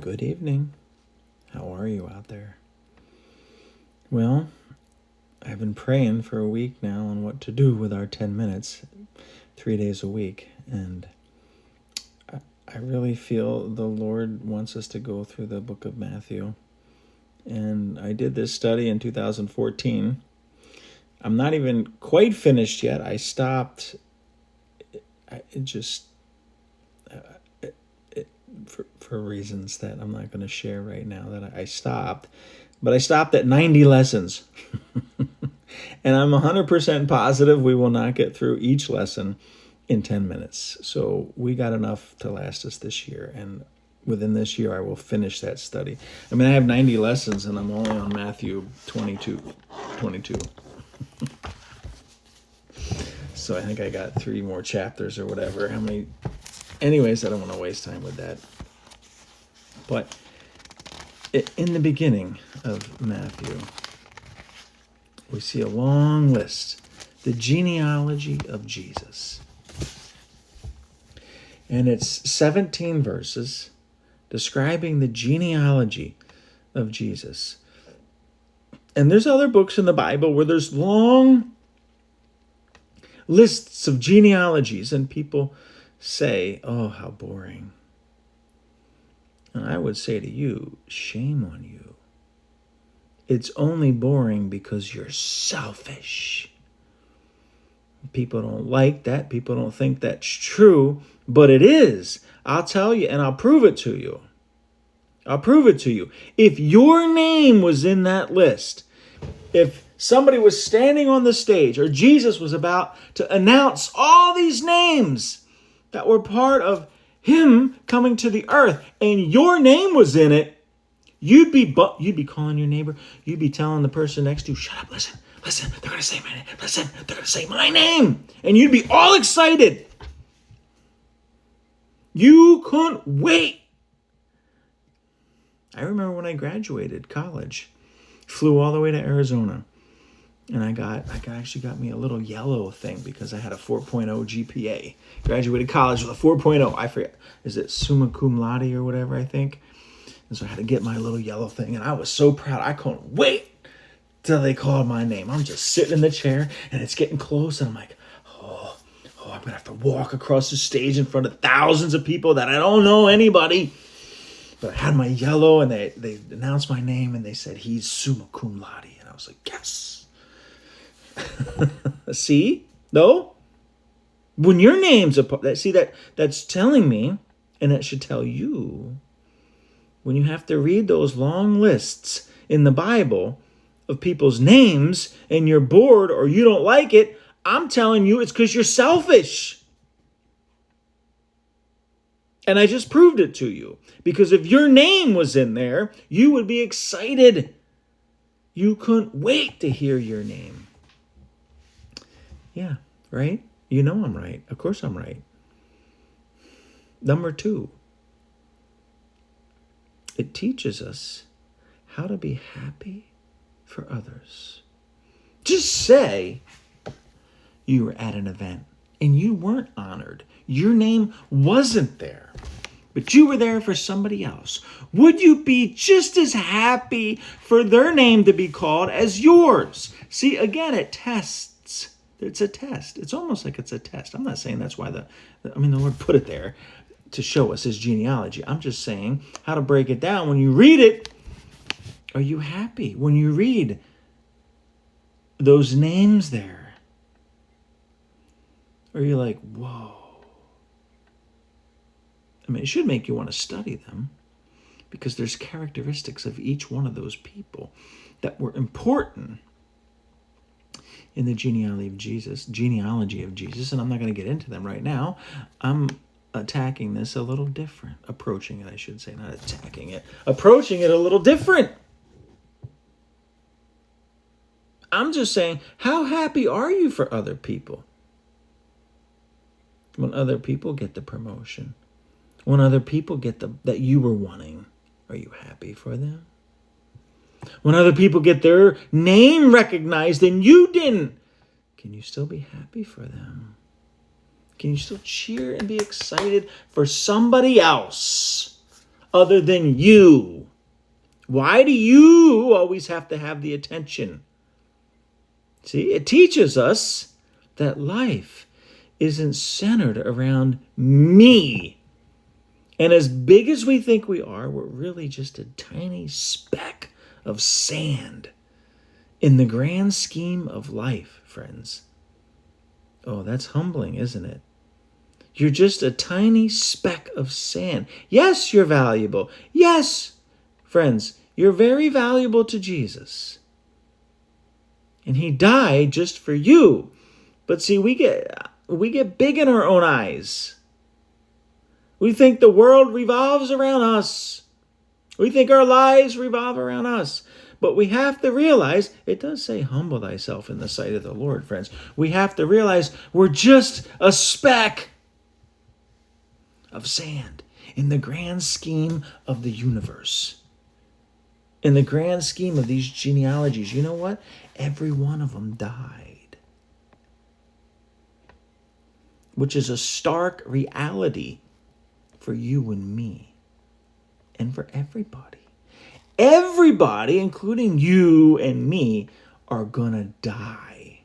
Good evening. How are you out there? Well, I've been praying for a week now on what to do with our 10 minutes, 3 days a week. And I really feel the Lord wants us to go through the book of Matthew. And I did this study in 2014. I'm not even quite finished yet. I stopped. For reasons that I'm not going to share right now, that I stopped. But I stopped at 90 lessons. And I'm 100% positive we will not get through each lesson in 10 minutes. So we got enough to last us this year. And within this year, I will finish that study. I mean, I have 90 lessons, and I'm only on Matthew 22. So I think I got 3 more chapters or whatever. How many? Anyways, I don't want to waste time with that. But in the beginning of Matthew, we see a long list, the genealogy of Jesus. And it's 17 verses describing the genealogy of Jesus. And there's other books in the Bible where there's long lists of genealogies, and people say, oh, how boring. And I would say to you, shame on you. It's only boring because you're selfish. People don't like that. People don't think that's true, but it is. I'll tell you, and I'll prove it to you. If your name was in that list, if somebody was standing on the stage, or Jesus was about to announce all these names that were part of him coming to the earth, and your name was in it, you'd be calling your neighbor, you'd be telling the person next to you, shut up, listen, they're going to say my name, they're going to say my name, and you'd be all excited. You couldn't wait. I remember when I graduated college, flew all the way to Arizona, and I actually got me a little yellow thing because I had a 4.0 GPA. Graduated college with a 4.0. I forget. Is it summa cum laude or whatever, I think? And so I had to get my little yellow thing. And I was so proud. I couldn't wait till they called my name. I'm just sitting in the chair and it's getting close. And I'm like, oh, I'm going to have to walk across the stage in front of thousands of people that I don't know anybody. But I had my yellow and they announced my name and they said, he's summa cum laude. And I was like, yes. See? No? When your name's that's telling me, and that should tell you, when you have to read those long lists in the Bible of people's names and you're bored or you don't like it, I'm telling you it's because you're selfish. And I just proved it to you. Because if your name was in there, you would be excited. You couldn't wait to hear your name. Yeah, right? You know I'm right. Of course I'm right. Number 2, it teaches us how to be happy for others. Just say you were at an event and you weren't honored. Your name wasn't there, but you were there for somebody else. Would you be just as happy for their name to be called as yours? See, again, it tests. It's a test. It's almost like it's a test. I'm not saying that's why the Lord put it there to show us his genealogy. I'm just saying how to break it down. When you read it, are you happy when you read those names there? Or are you like, whoa? I mean, it should make you want to study them because there's characteristics of each one of those people that were important in the genealogy of Jesus, and I'm not going to get into them right now. I'm attacking this a little different. Approaching it, I should say, not attacking it. Approaching it a little different. I'm just saying, how happy are you for other people? When other people get the promotion, when other people get that you were wanting, are you happy for them? When other people get their name recognized and you didn't, can you still be happy for them? Can you still cheer and be excited for somebody else? other than you? Why do you always have to have the attention? See, it teaches us that life isn't centered around me. And as big as we think we are, we're really just a tiny speck of sand in the grand scheme of life, friends. Oh, that's humbling, isn't it? You're just a tiny speck of sand. Yes, you're valuable. Yes, friends, you're very valuable to Jesus. And he died just for you. But see, we get big in our own eyes. We think the world revolves around us. We think our lives revolve around us. But we have to realize, it does say, humble thyself in the sight of the Lord, friends. We have to realize we're just a speck of sand in the grand scheme of the universe. In the grand scheme of these genealogies, you know what? Every one of them died. Which is a stark reality for you and me and for everybody. Everybody, including you and me, are gonna die.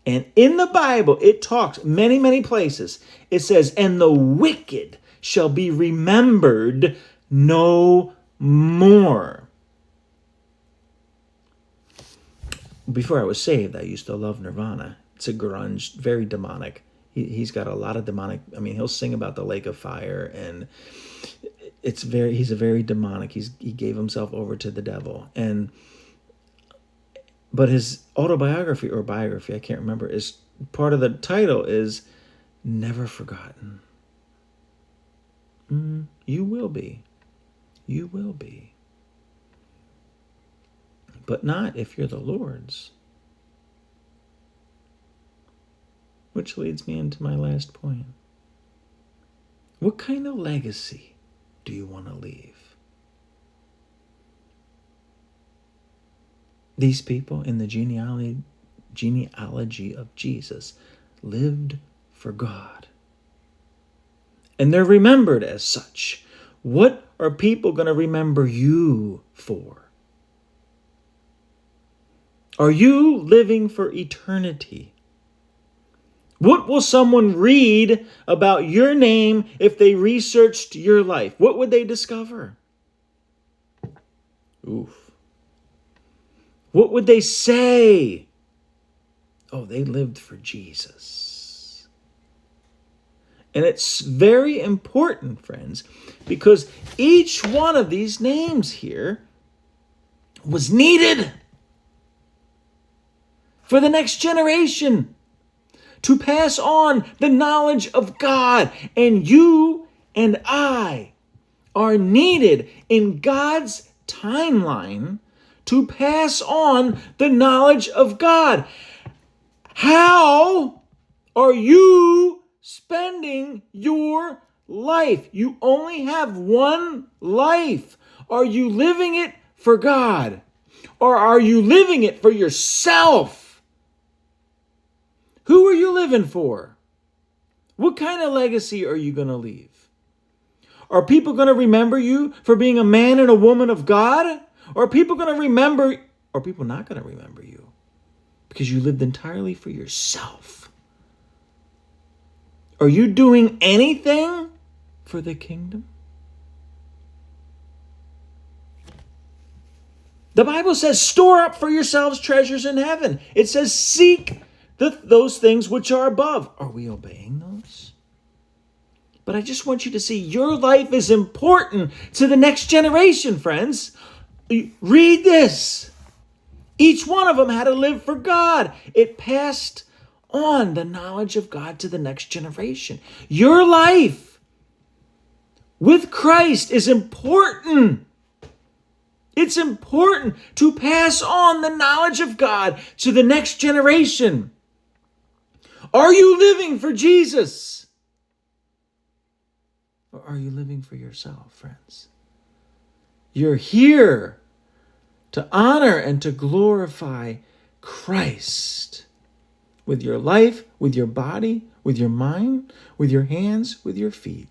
And in the Bible, it talks many, many places. It says, and the wicked shall be remembered no more. Before I was saved, I used to love Nirvana. It's a grunge, very demonic. He's got a lot of demonic. I mean, he'll sing about the lake of fire, and he's a very demonic. He gave himself over to the devil, but his autobiography or biography, I can't remember, is part of the title is Never Forgotten. You will be. You will be. But not if you're the Lord's. Which leads me into my last point. What kind of legacy do you want to leave? These people in the genealogy of Jesus lived for God. And they're remembered as such. What are people going to remember you for? Are you living for eternity? What will someone read about your name if they researched your life? What would they discover? Oof. What would they say? Oh, they lived for Jesus. And it's very important, friends, because each one of these names here was needed for the next generation to pass on the knowledge of God. And you and I are needed in God's timeline to pass on the knowledge of God. How are you spending your life? You only have one life. Are you living it for God? Or are you living it for yourself? Who are you living for? What kind of legacy are you going to leave? Are people going to remember you for being a man and a woman of God? Or are people going to remember, or are people not going to remember you because you lived entirely for yourself? Are you doing anything for the kingdom? The Bible says, store up for yourselves treasures in heaven. It says, seek those things which are above. Are we obeying those? But I just want you to see your life is important to the next generation, friends. Read this. Each one of them had to live for God. It passed on the knowledge of God to the next generation. Your life with Christ is important. It's important to pass on the knowledge of God to the next generation. Are you living for Jesus? Or are you living for yourself, friends? You're here to honor and to glorify Christ with your life, with your body, with your mind, with your hands, with your feet.